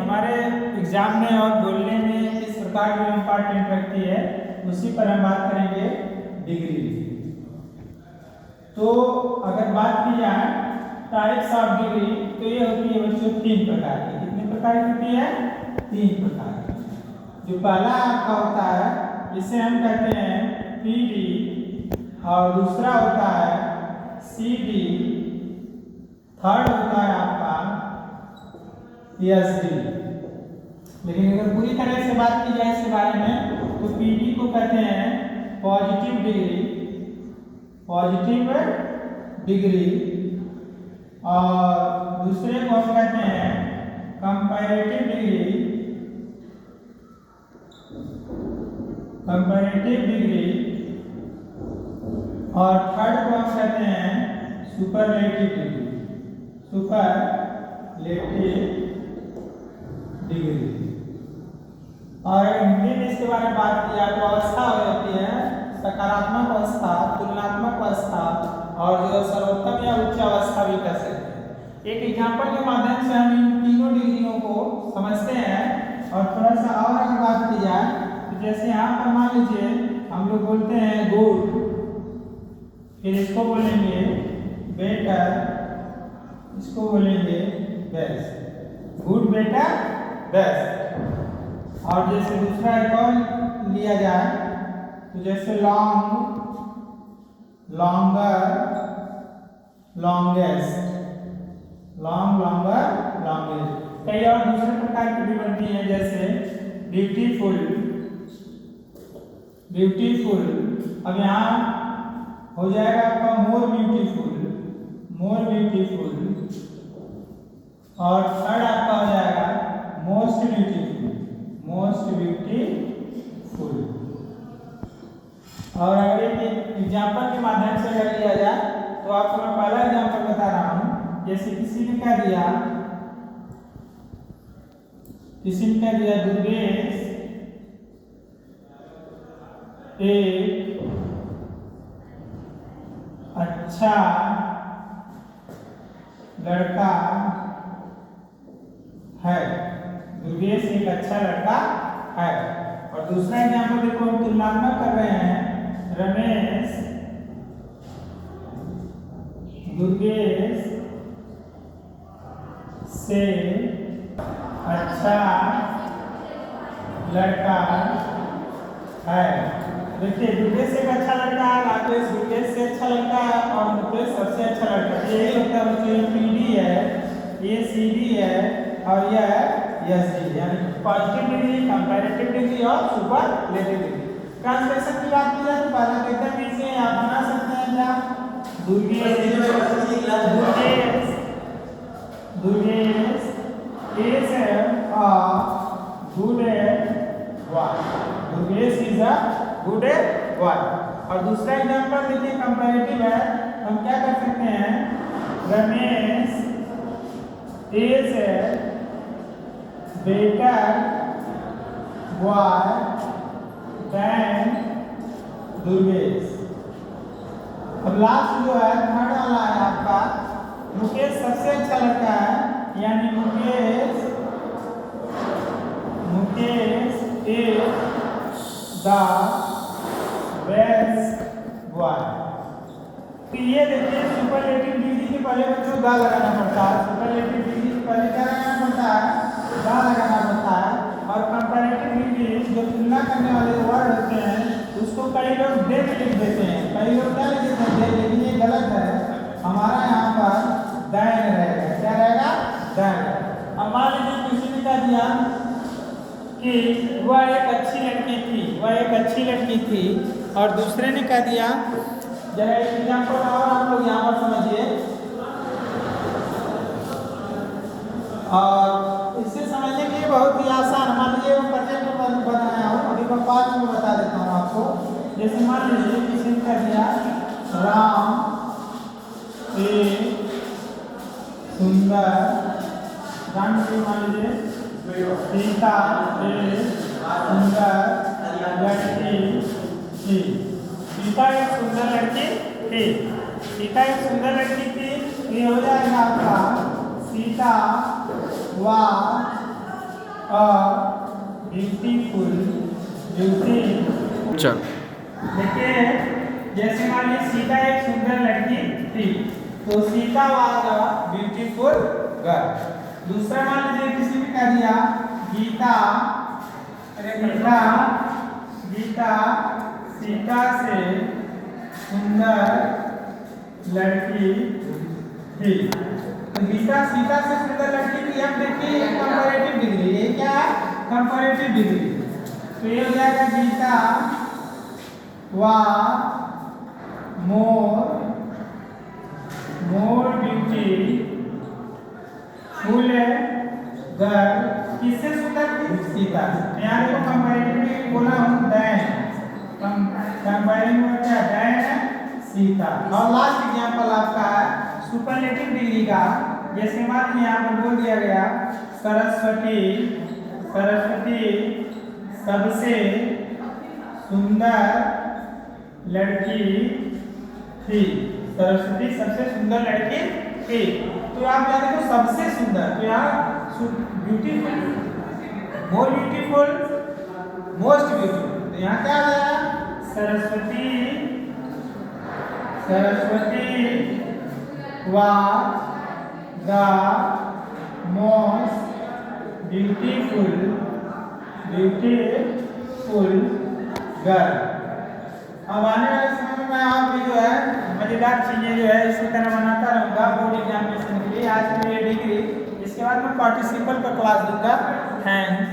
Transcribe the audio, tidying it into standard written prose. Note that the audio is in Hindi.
हमारे एग्जाम में और बोलने में किस प्रकार की इम्पोर्टेंट रखती है उसी पर हम बात करेंगे डिग्री। तो अगर बात की जाए टाइप्स ऑफ डिग्री तो ये होती है बच्चों 3 प्रकार की। कितने प्रकार की होती है? 3 प्रकार की। जो पहला आपका होता है इसे हम कहते हैं पीडी और दूसरा होता है सीडी, थर्ड होता है आपका पीएचडी। लेकिन अगर पूरी तरह से बात की जाए इसके बारे में तो पीडी को कहते हैं पॉजिटिव डिग्री, पॉजिटिव डिग्री, और दूसरे को हम कहते हैं कंपैरेटिव डिग्री, कंपैरेटिव डिग्री, और थर्ड को हम कहते हैं सुपरलेटिव डिग्री, सुपरलेटिव डिग्री। और हिंदी में इसके बारे में बात की जाए तो अवस्था हो जाती है सकारात्मक अवस्था, तुलनात्मक अवस्था और जो सर्वोत्तम या उच्च अवस्था भी कह सकते हैं। एक एग्जाम्पल के माध्यम से हम इन तीनों डिग्रियों को समझते हैं। और थोड़ा सा और अगर बात की जाए तो जैसे यहाँ पर मान लीजिए हम लोग बोलते हैं गुड, फिर इसको बोलेंगे बेटर, इसको बोलेंगे बेस्ट, गुड बेटर बेस्ट। और जैसे दूसरा एक और लिया जाए तो जैसे long, longer, longest, long, longer, longest. कई और दूसरे प्रकार की भी बनती है जैसे ब्यूटीफुल, ब्यूटीफुल। अब यहाँ हो जाएगा आपका मोर ब्यूटीफुल, मोर ब्यूटीफुल, और थर्ड आपका हो जाएगा मोस्ट ब्यूटीफुल, मोस्ट ब्यूटीफुल। और अगर एक एग्जाम्पल के माध्यम से अगर लिया जाए तो आपको मैं पहला एग्जाम्पल बता रहा हूँ। जैसे किसी ने कह दिया, किसी ने कह दिया दुर्गेश एक अच्छा लड़का है, दुर्गेश एक अच्छा लड़का है। और दूसरा एग्जाम्पल देखो हम तुलनात्मक कर रहे हैं, रमेश दुर्गेश से अच्छा लड़का है। देखिए दुर्गेश एक अच्छा लड़का है, राकेश दुर्गेश से अच्छा लड़का है और मुकेश सबसे अच्छा लड़का है। यही होता है बच्चों, ये पीडी है, ये सीडी है और यह है एसडी, यानी पॉजिटिव डिग्री, कंपैरेटिव डिग्री और सुपरलेटिव डिग्री। ट्रांसलेशन की बात की जाए तो पहला एकदम इसे आप बना सकते हैं क्या, Durgesh is a good boy, Durgesh is a good boy. और दूसरा एग्जांपल देखिए कंपैरेटिव है, हम क्या कर सकते हैं, Ramesh is better boy than Durgesh. अब लास्ट जो है थर्ड वाला है आपका, मुकेश सबसे अच्छा लड़का है, यानी Mukesh is the best boy. तो ये देखिए सुपरलेटिव डिग्री के पहले बच्चों दा लगाना पड़ता है, सुपरलेटिव डिग्री के पहले क्या लगाना पड़ता है, दा लगाना पड़ता है। और कंपैरेटिव डिग्री जो तुलना करने वाले वर्ड होते हैं उसको कई लोग दे लिख देते हैं, कई लोग क्या लिख देते हैं, लेकिन ये गलत है। हमारा यहाँ पर दैन रहेगा, क्या रहेगा, दैन। अब मान लीजिए किसी ने कह दिया कि वह एक अच्छी लड़की थी, वह एक अच्छी लड़की थी, और दूसरे ने कह दिया, जरा एक एग्जाम्पल और आप लोग यहाँ पर समझिए और इससे समझने के लिए बहुत ही आसान, मान लीजिए वो प्रोजेक्ट बनाया हूँ, अभी मैं पार्ट में बता देता हूँ आपको। जैसे मान लीजिए किसी ने कह दिया राम एक सुंदर, राम से मान लीजिए सीता एक सुंदर लड़की थी, सीता एक सुंदर लड़की थी, सीता एक सुंदर लड़की थी, ये हो जाएगा आपका सीता was ब्यूटीफुल ब्यूटी। चल देखिए जैसे मान लीजिए सीता एक सुंदर लड़की थी तो Sita was a beautiful girl. दूसरा मान लीजिए किसी ने कह दिया गीता गीता गीता सीता से सुंदर लड़की थी। तो गीता सीता से सुंदर लड़की थी। अब देखिए कंपैरेटिव डिग्री, ये क्या है कंपैरेटिव डिग्री। तो ये हो जाएगा Geeta was more beautiful girl किससे सुंदर थी सीता से। यहाँ देखो कंपैरेटिव बोला हूँ दैन कंपेयरिंग वर्ड क्या दैन सीता। और लास्ट एग्जांपल आपका है सुपरलेटिव डिग्री का। जैसे मान यहाँ पर बोल दिया गया सरस्वती सरस्वती सबसे सुंदर लड़की थी। सरस्वती सबसे सुंदर लड़की थी। तो आप यहाँ देखो सबसे सुंदर, तो यहाँ beautiful more beautiful most beautiful. तो यहाँ क्या आ जाएगा Saraswati Saraswati was the most beautiful girl. अब आने वाले समय में मैं आप भी जो है मजेदार चीजें जो है इसी तरह बनाता रहूँगा बोर्ड एग्जामिनेशन के लिए। आज के लिए डिग्री, इसके बाद मैं पार्टिसिपल का क्लास दूंगा। थैंक्स।